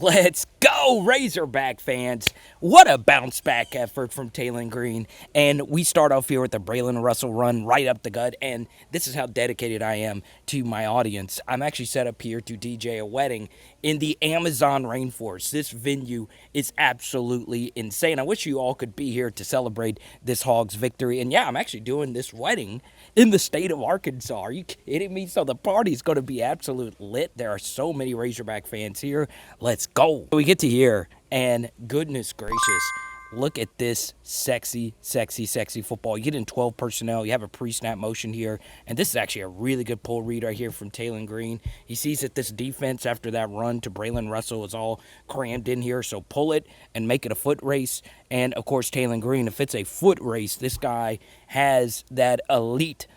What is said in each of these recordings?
Let's go, Razorback fans. What a bounce back effort from Tailon Green. And we start off here with the Bryalen Russell run right up the gut. And this is how dedicated I am to my audience. I'm actually set up here to DJ a wedding in the Amazon rainforest. This venue is absolutely insane. I wish you all could be here to celebrate this Hogs victory. And yeah, I'm actually doing this wedding in the state of Arkansas. Are you kidding me? So the party's going to be absolute lit. There are so many Razorback fans here. Let's go. We get to here, and goodness gracious, look at this sexy, sexy, sexy football. You get in 12 personnel. You have a pre-snap motion here, and this is actually a really good pull read right here from Tailon Green. He sees that this defense after that run to Bryalen Russell is all crammed in here, so pull it and make it a foot race. And, of course, Tailon Green, if it's a foot race, this guy has that elite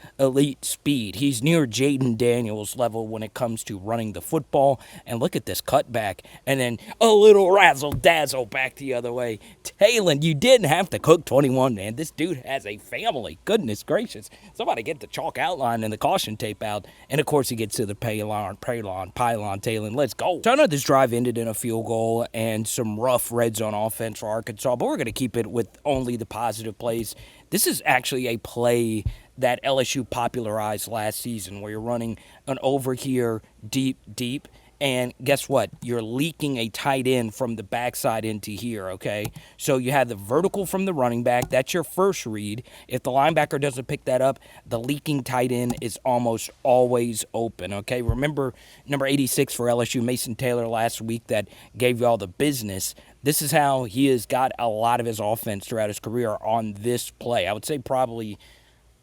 speed. He's near Jaden Daniels level when it comes to running the football. And look at this cutback. And then a little razzle-dazzle back the other way. Tailon, you didn't have to cook 21, man. This dude has a family. Goodness gracious. Somebody get the chalk outline and the caution tape out. And, of course, he gets to the pylon, Tailon. Let's go. So I know this drive ended in a field goal and some rough red zone offense for Arkansas, but we're going to keep it with only the positive plays. This is actually a play that LSU popularized last season where you're running an over here deep, and guess what? You're leaking a tight end from the backside into here, okay? So you have the vertical from the running back. That's your first read. If the linebacker doesn't pick that up, the leaking tight end is almost always open, okay? Remember number 86 for LSU, Mason Taylor, last week that gave you all the business. This is how he has got a lot of his offense throughout his career on this play. I would say probably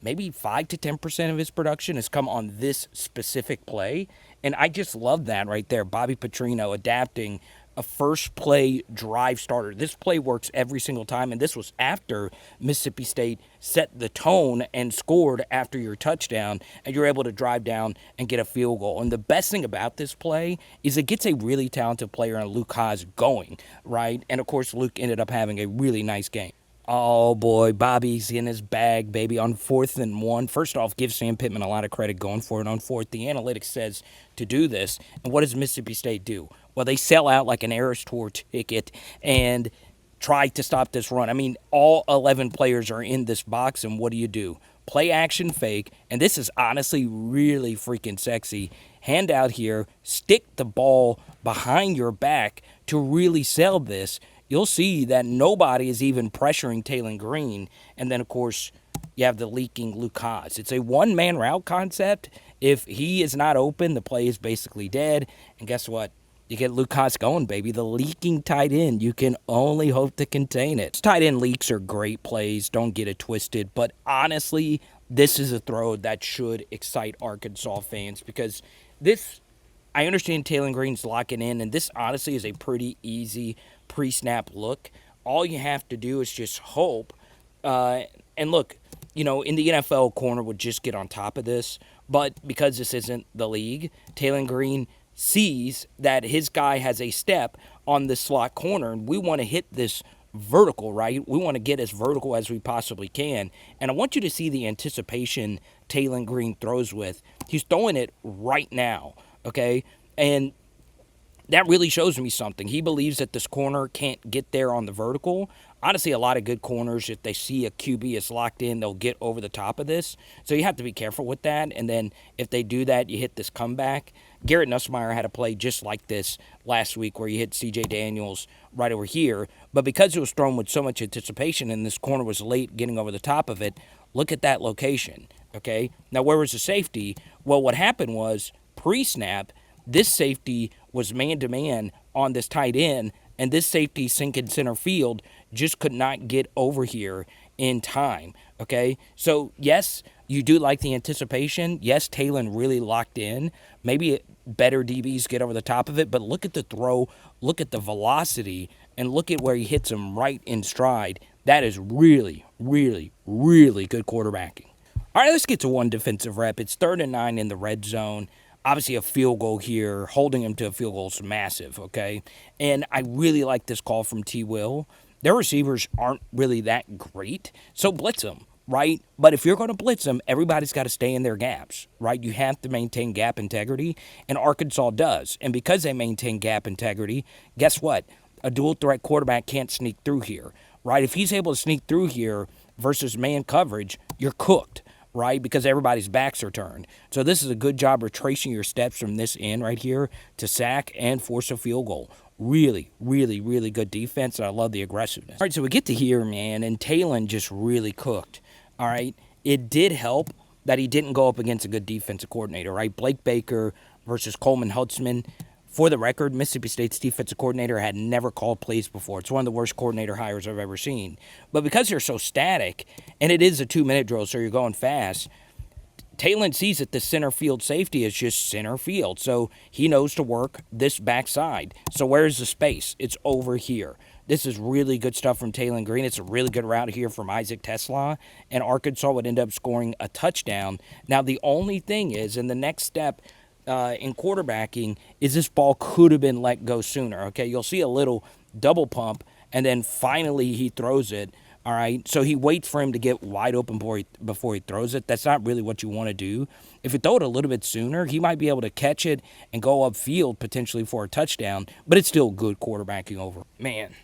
maybe 5 to 10% of his production has come on this specific play. And I just love that right there. Bobby Petrino adapting a first play drive starter. This play works every single time, and this was after Mississippi State set the tone and scored after your touchdown, and you're able to drive down and get a field goal. And the best thing about this play is it gets a really talented player in Luke Hasz going, right? And, of course, Luke ended up having a really nice game. Oh, boy, Bobby's in his bag, baby, on 4th and 1. First off, give Sam Pittman a lot of credit going for it on 4th. The analytics says to do this. And what does Mississippi State do? Well, they sell out like an Eras Tour ticket and try to stop this run. I mean, all 11 players are in this box, and what do? Play action fake, and this is honestly really freaking sexy. Hand out here, stick the ball behind your back to really sell this. You'll see that nobody is even pressuring Tailon Green. And then, of course, you have the leaking Luke Hasz. It's a one-man route concept. If he is not open, the play is basically dead. And guess what? You get Luke Hasz going, baby. The leaking tight end. You can only hope to contain it. Tight end leaks are great plays. Don't get it twisted. But honestly, this is a throw that should excite Arkansas fans because this, I understand Tailon Green's locking in, and this honestly is a pretty easy pre-snap look. All you have to do is just hope. And look, in the NFL, corner would just get on top of this. But because this isn't the league, Tailon Green sees that his guy has a step on the slot corner, and we want to hit this vertical, right? We want to get as vertical as we possibly can. And I want you to see the anticipation Tailon Green throws with. He's throwing it right now, okay? And that really shows me something. He believes that this corner can't get there on the vertical. Honestly, a lot of good corners, if they see a QB is locked in, they'll get over the top of this. So you have to be careful with that. And then if they do that, you hit this comeback. Garrett Nussmeier had a play just like this last week where you hit C.J. Daniels right over here. But because it was thrown with so much anticipation and this corner was late getting over the top of it, look at that location, okay? Now, where was the safety? Well, what happened was pre-snap, this safety was man-to-man on this tight end, and this safety sinking center field just could not get over here in time, okay? So, yes, you do like the anticipation. Yes, Tailon really locked in. Maybe better DBs get over the top of it, but look at the throw, look at the velocity, and look at where he hits him right in stride. That is really, really, really good quarterbacking. All right, let's get to one defensive rep. It's 3rd and 9 in the red zone. Obviously, a field goal here, holding him to a field goal is massive, okay? And I really like this call from T. Will. Their receivers aren't really that great, so blitz them. right? But if you're going to blitz them, everybody's got to stay in their gaps, right? You have to maintain gap integrity, and Arkansas does. And because they maintain gap integrity, guess what? A dual threat quarterback can't sneak through here, right? If he's able to sneak through here versus man coverage, you're cooked, right? Because everybody's backs are turned. So this is a good job retracing your steps from this end right here to sack and force a field goal. Really, really, really good defense, and I love the aggressiveness. All right, so we get to here, man, and Tailon just really cooked, all right? It did help that he didn't go up against a good defensive coordinator, right? Blake Baker versus Coleman Hutzman. For the record, Mississippi State's defensive coordinator had never called plays before. It's one of the worst coordinator hires I've ever seen. But because they're so static, and it is a 2-minute drill, so you're going fast, Tailon sees that the center field safety is just center field. So he knows to work this backside. So where's the space? It's over here. This is really good stuff from Tailon Green. It's a really good route here from Isaac Tesla. And Arkansas would end up scoring a touchdown. Now, the only thing is, in the next step, in quarterbacking, is this ball could have been let go sooner. Okay, you'll see a little double pump, and then finally he throws it. All right, so he waits for him to get wide open before he throws it. That's not really what you want to do. If you throw it a little bit sooner, he might be able to catch it and go upfield potentially for a touchdown, but it's still good quarterbacking over. Man.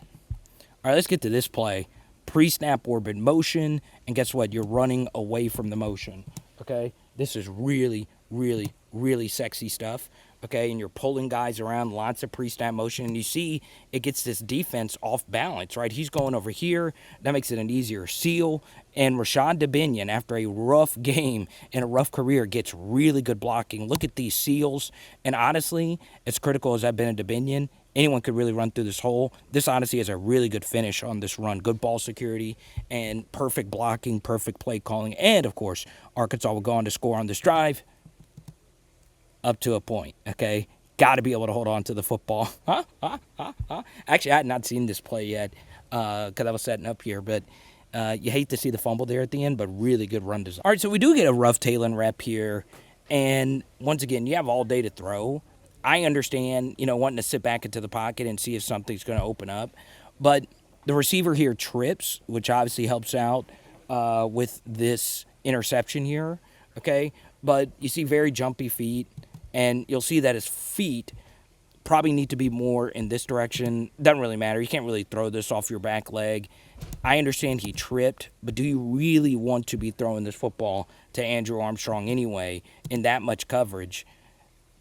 All right, let's get to this play. Pre-snap orbit motion, and guess what? You're running away from the motion, okay? This is really, really, really sexy stuff, okay? And you're pulling guys around, lots of pre-snap motion, and you see it gets this defense off balance, right? He's going over here. That makes it an easier seal. And Rashad DeBinion, after a rough game and a rough career, gets really good blocking. Look at these seals. And honestly, as critical as I've been at DeBinion, anyone could really run through this hole. This honestly is a really good finish on this run. Good ball security and perfect blocking, perfect play calling. And, of course, Arkansas will go on to score on this drive up to a point, okay? Got to be able to hold on to the football. Actually, I had not seen this play yet because I was setting up here, but you hate to see the fumble there at the end, but really good run design. All right, so we do get a rough Tailon rep here, and once again, you have all day to throw. I understand, wanting to sit back into the pocket and see if something's going to open up. But the receiver here trips, which obviously helps out with this interception here, okay? But you see very jumpy feet, and you'll see that his feet probably need to be more in this direction. Doesn't really matter. You can't really throw this off your back leg. I understand he tripped, but do you really want to be throwing this football to Andrew Armstrong anyway in that much coverage?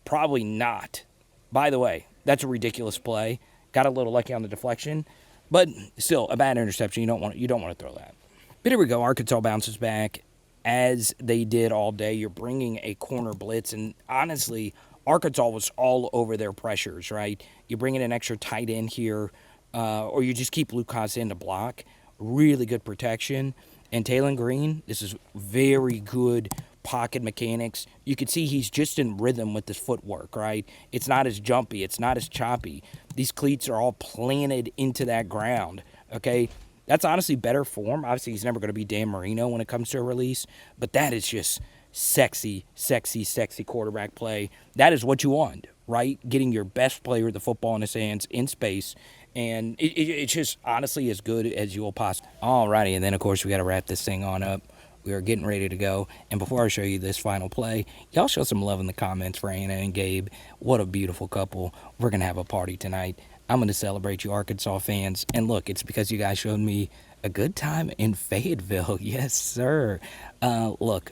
Probably not. By the way, that's a ridiculous play. Got a little lucky on the deflection, but still a bad interception. You don't want to throw that. But here we go. Arkansas bounces back as they did all day. You're bringing a corner blitz, and honestly, Arkansas was all over their pressures. Right? You bring in an extra tight end here, or you just keep Luke Hasz in to block. Really good protection. And Tailon Green, this is very good pocket mechanics. You can see he's just in rhythm with his footwork, right? It's not as jumpy. It's not as choppy. These cleats are all planted into that ground, okay? That's honestly better form. Obviously, he's never going to be Dan Marino when it comes to a release, but that is just sexy, sexy, sexy quarterback play. That is what you want, right? Getting your best player the football in his hands in space, and it's just honestly as good as you will possibly. Alrighty, and then, of course, we got to wrap this thing on up. We are getting ready to go. And before I show you this final play, y'all show some love in the comments for Anna and Gabe. What a beautiful couple. We're going to have a party tonight. I'm going to celebrate you Arkansas fans. And look, it's because you guys showed me a good time in Fayetteville. Yes, sir. Look,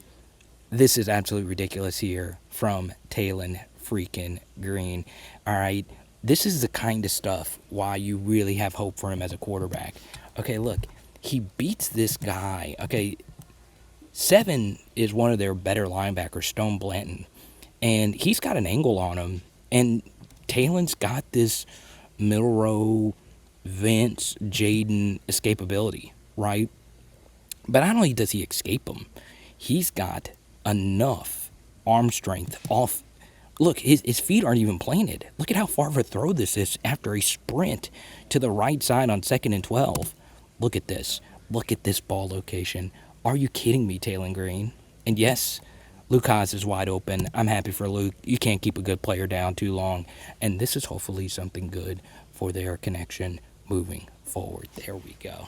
this is absolutely ridiculous here from Tailon freaking Green. All right. This is the kind of stuff why you really have hope for him as a quarterback. Okay, look. He beats this guy. Okay, 7 is one of their better linebackers, Stone Blanton, and he's got an angle on him, and Tailon's got this middle row Vince Jaden escapability, right? But not only does he escape him, he's got enough arm strength off. Look, his feet aren't even planted. Look at how far of a throw this is after a sprint to the right side on 2nd and 12. Look at this. Look at this ball location. Are you kidding me, Tailon Green? And yes, Luke Hasz is wide open. I'm happy for Luke. You can't keep a good player down too long. And this is hopefully something good for their connection moving forward. There we go.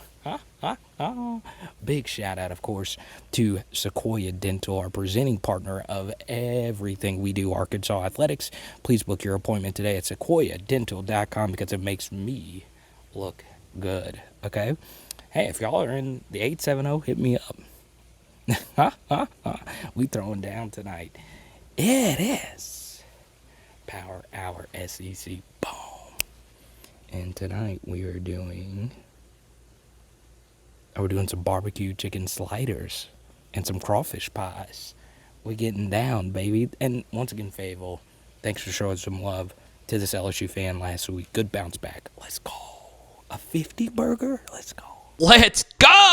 Big shout out, of course, to Sequoia Dental, our presenting partner of everything we do Arkansas athletics. Please book your appointment today at sequoiadental.com because it makes me look good. Okay? Hey, if y'all are in the 870, hit me up. We throwing down tonight. It is Power Hour SEC. Boom. And tonight we're doing some barbecue chicken sliders and some crawfish pies. We're getting down, baby. And once again, Fable, thanks for showing some love to this LSU fan last week. Good bounce back. Let's go. A 50 burger? Let's go. Let's go!